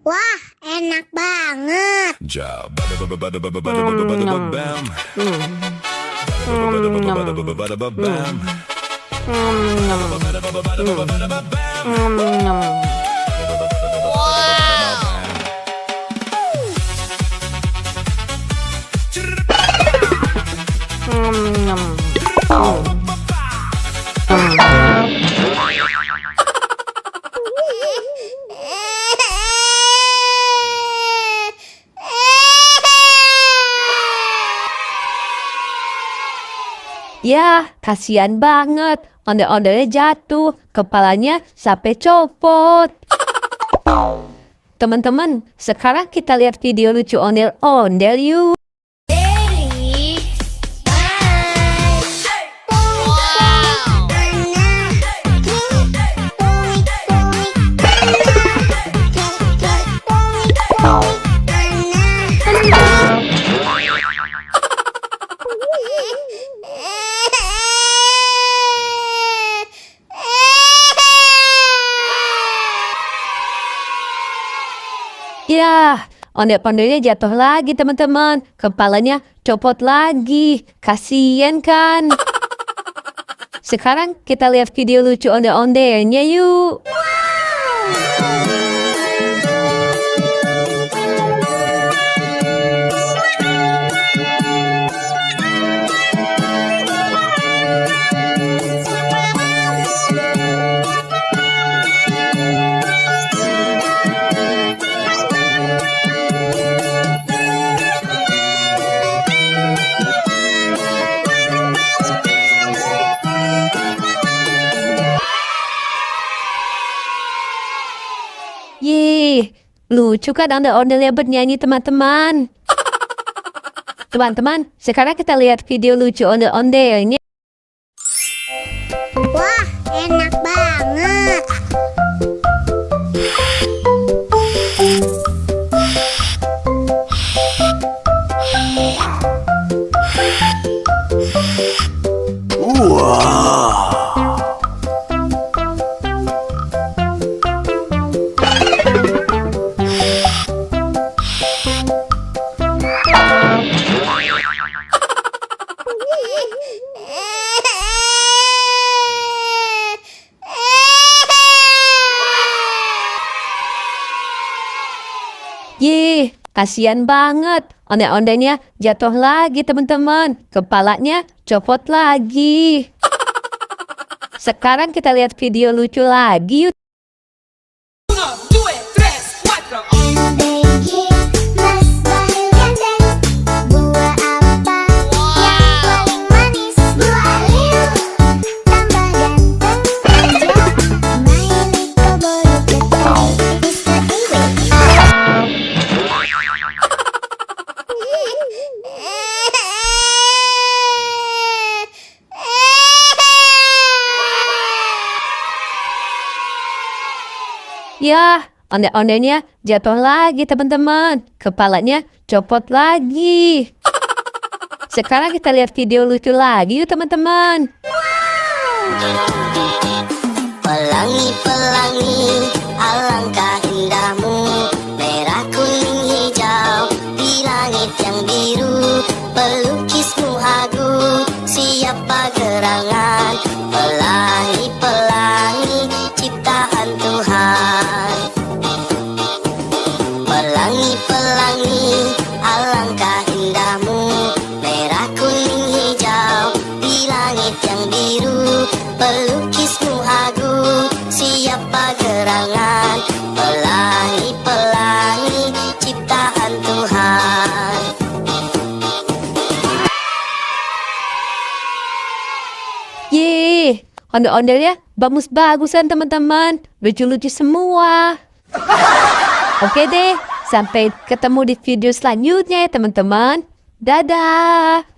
Wah, enak banget. Ya, kasihan banget. Ondel-ondelnya jatuh, kepalanya sampai copot. Teman-teman, sekarang kita lihat video lucu ondel-ondel yuk. Ya, ondel-ondelnya jatuh lagi teman-teman. Kepalanya copot lagi. Kasian kan? Sekarang kita lihat video lucu ondel-ondelnya yuk. Yeay, lucu kan ondel-ondelnya bernyanyi teman-teman. Teman-teman, sekarang kita lihat video lucu ondel-ondelnya. Wah, enak banget. Yeay, kasihan banget. Ondel-ondelnya jatuh lagi teman-teman. Kepalanya copot lagi. Sekarang kita lihat video lucu lagi yuk. Ya, ondel-ondelnya jatuh lagi teman-teman. Kepalanya copot lagi. Sekarang kita lihat video lucu lagi yuk teman-teman. Pelangi-pelangi, alangkah indahmu, merah kuning hijau di langit yang biru. Pelukismu agung, siapa gerangan? Pelangi-pelangi, ciptaan Tuhan. Pelangi-pelangi, alangkah indahmu, merah kuning hijau di langit yang biru. Pelukismu agung, siapa gerangan? Pelangi-pelangi, ciptaan Tuhan. Yeay, ondel-ondelnya bagus-bagusan teman-teman. Lucu-lucu semua. Oke deh, sampai ketemu di video selanjutnya ya teman-teman. Dadah.